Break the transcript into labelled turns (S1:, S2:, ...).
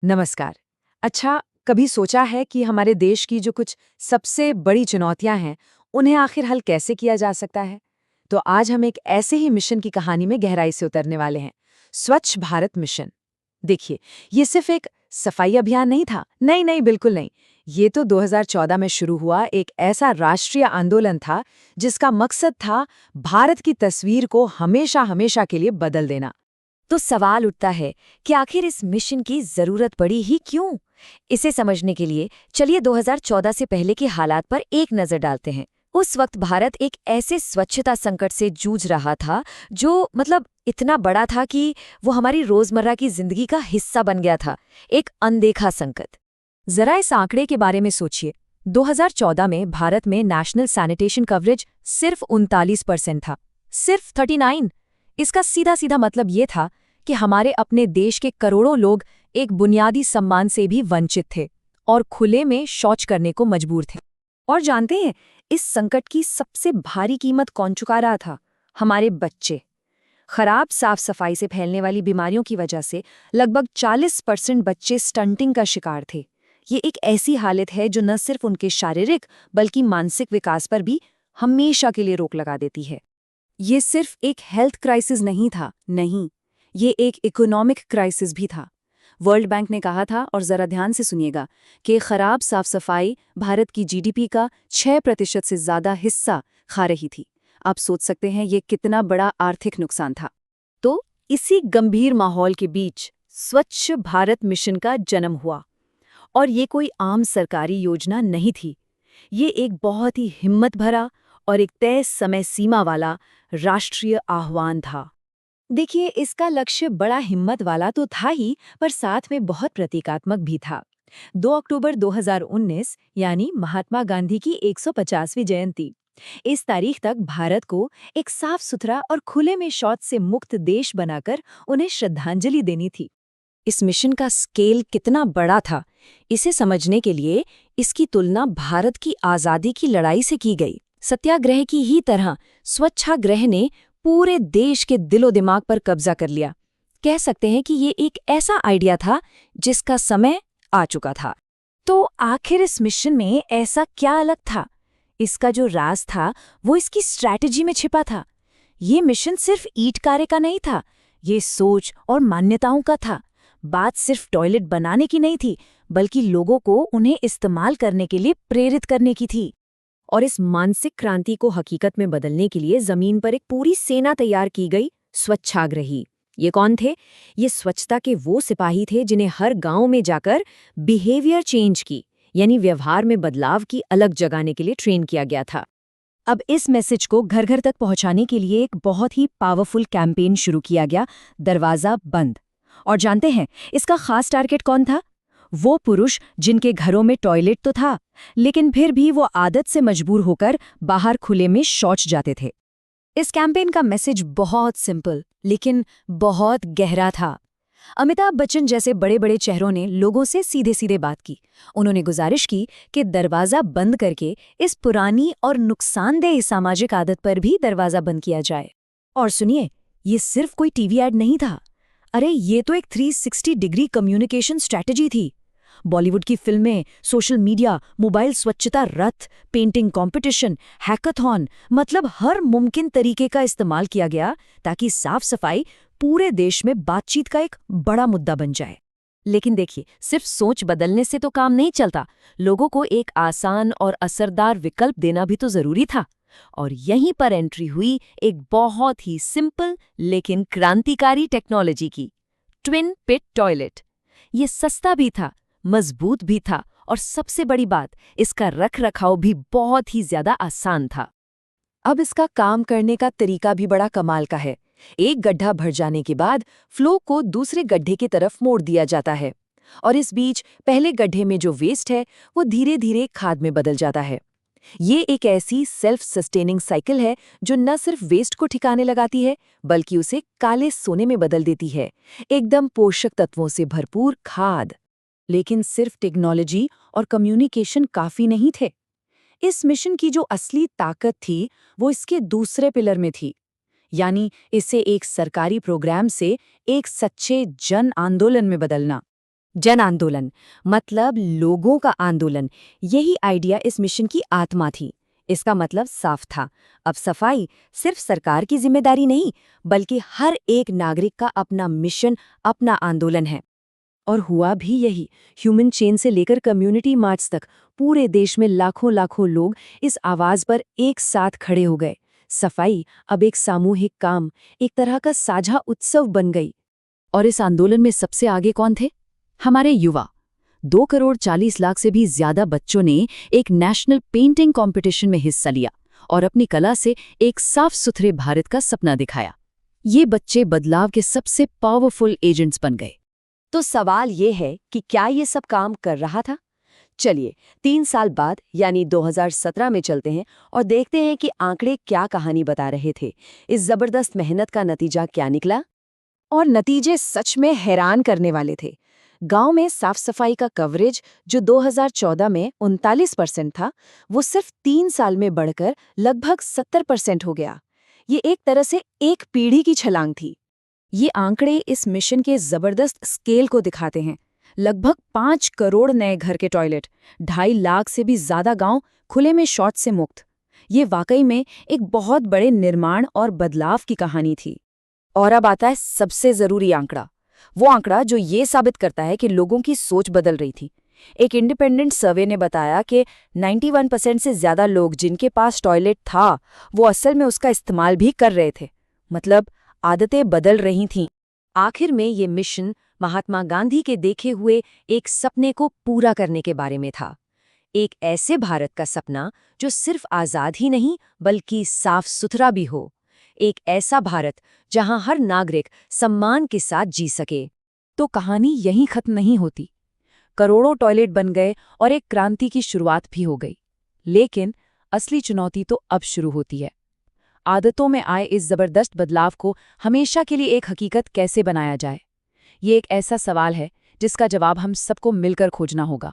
S1: नमस्कार। अच्छा, कभी सोचा है कि हमारे देश की जो कुछ सबसे बड़ी चुनौतियां हैं, उन्हें आखिर हल कैसे किया जा सकता है? तो आज हम एक ऐसे ही मिशन की कहानी में गहराई से उतरने वाले हैं, स्वच्छ भारत मिशन। देखिए, ये सिर्फ एक सफाई अभियान नहीं था। नहीं नहीं, बिल्कुल नहीं। ये तो 2014 में शुरू हुआ एक ऐसा राष्ट्रीय आंदोलन था, जिसका मकसद था भारत की तस्वीर को हमेशा हमेशा के लिए बदल देना।
S2: तो सवाल उठता है कि आखिर इस मिशन की जरूरत पड़ी ही क्यों? इसे समझने के लिए चलिए 2014 से पहले के हालात पर एक नजर डालते हैं। उस वक्त भारत एक ऐसे स्वच्छता संकट से जूझ रहा था जो इतना बड़ा था कि वो हमारी रोजमर्रा की जिंदगी का हिस्सा बन गया था, एक अनदेखा संकट। जरा इस आंकड़े के बारे में सोचिए। 2014 में भारत में नेशनल सैनिटेशन कवरेज सिर्फ 39% था। सिर्फ 39। इसका सीधा सीधा मतलब ये था कि हमारे अपने देश के करोड़ों लोग एक बुनियादी सम्मान से भी वंचित थे और खुले में शौच करने को मजबूर थे। और जानते हैं, इस संकट की सबसे भारी कीमत कौन चुका रहा था? हमारे बच्चे। खराब साफ सफाई से फैलने वाली बीमारियों की वजह से लगभग 40% बच्चे स्टंटिंग का शिकार थे। ये एक ऐसी हालत है जो न सिर्फ उनके शारीरिक बल्कि मानसिक विकास पर भी हमेशा के लिए रोक लगा देती है। ये सिर्फ एक हेल्थ क्राइसिस नहीं था, नहीं, ये एक इकोनॉमिक क्राइसिस भी था। वर्ल्ड बैंक ने कहा था, और जरा ध्यान से सुनिएगा, कि खराब साफ सफाई भारत की जीडीपी का 6% से ज्यादा हिस्सा खा रही थी। आप सोच सकते हैं ये कितना बड़ा आर्थिक नुकसान था। तो इसी गंभीर माहौल के बीच स्वच्छ भारत मिशन का जन्म हुआ। और ये कोई आम सरकारी योजना नहीं थी। ये एक बहुत ही हिम्मत भरा और एक तय समय सीमा वाला राष्ट्रीय आह्वान था। देखिए, इसका लक्ष्य बड़ा हिम्मत वाला तो था ही, पर साथ में बहुत प्रतीकात्मक भी था। 2 अक्टूबर 2019 यानी महात्मा गांधी की 150वीं जयंती। इस तारीख तक भारत को एक साफ सुथरा और खुले में शौच से मुक्त देश बनाकर उन्हें श्रद्धांजलि देनी थी। इस मिशन का स्केल कितना बड़ा था, इसे समझने के लिए इसकी तुलना भारत की आज़ादी की लड़ाई से की गई। सत्याग्रह की ही तरह स्वच्छाग्रह ने पूरे देश के दिलो दिमाग पर कब्जा कर लिया। कह सकते हैं कि ये एक ऐसा आइडिया था जिसका समय आ चुका था। तो आखिर इस मिशन में ऐसा क्या अलग था? इसका जो राज था वो इसकी स्ट्रैटेजी में छिपा था। ये मिशन सिर्फ ईंट कार्य का नहीं था, ये सोच और मान्यताओं का था। बात सिर्फ टॉयलेट बनाने की नहीं थी, बल्कि लोगों को उन्हें इस्तेमाल करने के लिए प्रेरित करने की थी। और इस मानसिक क्रांति को हकीकत में बदलने के लिए जमीन पर एक पूरी सेना तैयार की गई, स्वच्छाग्रही। ये कौन थे? ये स्वच्छता के वो सिपाही थे जिन्हें हर गांव में जाकर बिहेवियर चेंज की, यानी व्यवहार में बदलाव की अलग जगाने के लिए ट्रेन किया गया था। अब इस मैसेज को घर घर तक पहुंचाने के लिए एक बहुत ही पावरफुल कैंपेन शुरू किया गया, दरवाजा बंद। और जानते हैं इसका खास टारगेट कौन था? वो पुरुष जिनके घरों में टॉयलेट तो था, लेकिन फिर भी वो आदत से मजबूर होकर बाहर खुले में शौच जाते थे। इस कैंपेन का मैसेज बहुत सिंपल लेकिन बहुत गहरा था। अमिताभ बच्चन जैसे बड़े बड़े चेहरों ने लोगों से सीधे सीधे बात की। उन्होंने गुजारिश की कि दरवाजा बंद करके इस पुरानी और नुकसानदेह सामाजिक आदत पर भी दरवाजा बंद किया जाए। और सुनिए, ये सिर्फ कोई टीवी ऐड नहीं था। अरे, ये तो एक 360 डिग्री कम्युनिकेशन स्ट्रैटेजी थी। बॉलीवुड की फिल्में, सोशल मीडिया, मोबाइल स्वच्छता रथ, पेंटिंग कंपटीशन, हैकाथॉन, हर मुमकिन तरीके का इस्तेमाल किया गया ताकि साफ सफाई पूरे देश में बातचीत का एक बड़ा मुद्दा बन जाए। लेकिन देखिए, सिर्फ सोच बदलने से तो काम नहीं चलता। लोगों को एक आसान और असरदार विकल्प देना भी तो जरूरी था। और यहीं पर एंट्री हुई एक बहुत ही सिंपल लेकिन क्रांतिकारी टेक्नोलॉजी की, ट्विन पिट टॉयलेट। ये सस्ता भी था, मजबूत भी था, और सबसे बड़ी बात, इसका रख रखाव भी बहुत ही ज्यादा आसान था। अब इसका काम करने का तरीका भी बड़ा कमाल का है। एक गड्ढा भर जाने के बाद फ्लो को दूसरे गड्ढे की तरफ मोड़ दिया जाता है, और इस बीच पहले गड्ढे में जो वेस्ट है वो धीरे धीरे खाद में बदल जाता है। ये एक ऐसी सेल्फ सस्टेनिंग साइकिल है जो न सिर्फ वेस्ट को ठिकाने लगाती है, बल्कि उसे काले सोने में बदल देती है, एकदम पोषक तत्वों से भरपूर खाद। लेकिन सिर्फ टेक्नोलॉजी और कम्युनिकेशन काफी नहीं थे। इस मिशन की जो असली ताकत थी वो इसके दूसरे पिलर में थी, यानी इसे एक सरकारी प्रोग्राम से एक सच्चे जन आंदोलन में बदलना।
S1: जन आंदोलन, मतलब लोगों का आंदोलन, यही आइडिया इस मिशन की आत्मा थी। इसका मतलब साफ था, अब सफाई सिर्फ सरकार की जिम्मेदारी नहीं, बल्कि हर एक नागरिक का अपना मिशन, अपना आंदोलन है। और हुआ भी यही। ह्यूमन चेन से लेकर कम्युनिटी मार्च तक पूरे देश में लाखों लाखों लोग इस आवाज पर एक साथ खड़े हो गए। सफाई अब एक सामूहिक काम, एक तरह का साझा उत्सव बन गई। और इस आंदोलन में सबसे आगे कौन थे? हमारे युवा। 2,40,00,000 से भी ज्यादा बच्चों ने एक नेशनल पेंटिंग कंपटीशन में हिस्सा लिया और अपनी कला से एक साफ सुथरे भारत का सपना दिखाया। ये बच्चे बदलाव के सबसे पावरफुल एजेंट्स बन गए। तो सवाल ये है कि क्या ये सब काम कर रहा था? चलिए 3 साल बाद यानी 2017 में चलते हैं और देखते हैं कि आंकड़े क्या कहानी बता रहे थे। इस जबरदस्त मेहनत का नतीजा क्या निकला? और नतीजे सच में हैरान करने वाले थे। गांव में साफ सफाई का कवरेज जो 2014 में 39% था, वो सिर्फ 3 साल में बढ़कर लगभग 70% हो गया। ये एक तरह से एक पीढ़ी की छलांग थी। ये आंकड़े इस मिशन के जबरदस्त स्केल को दिखाते हैं। लगभग 5 करोड़ नए घर के टॉयलेट, 2.5 लाख से भी ज्यादा गांव खुले में शौच से मुक्त। ये वाकई में एक बहुत बड़े निर्माण और बदलाव की कहानी थी। और अब आता है सबसे जरूरी आंकड़ा, वो आंकड़ा जो ये साबित करता है कि लोगों की सोच बदल रही थी। एक इंडिपेंडेंट सर्वे ने बताया कि 91% से ज्यादा लोग जिनके पास टॉयलेट था, वो असल में उसका इस्तेमाल भी कर रहे थे। मतलब आदतें बदल रही थीं। आखिर में ये मिशन महात्मा गांधी के देखे हुए एक सपने को पूरा करने के बारे में था। एक ऐसे भारत का सपना जो सिर्फ आज़ाद ही नहीं बल्कि साफ सुथरा भी हो। एक ऐसा भारत जहां हर नागरिक सम्मान के साथ जी सके। तो कहानी यहीं खत्म नहीं होती। करोड़ों टॉयलेट बन गए और एक क्रांति की शुरुआत भी हो गई। लेकिन असली चुनौती तो अब शुरू होती है। आदतों में आए इस जबरदस्त बदलाव को हमेशा के लिए एक हकीकत कैसे बनाया जाए? ये एक ऐसा सवाल है जिसका जवाब हम सबको मिलकर खोजना होगा।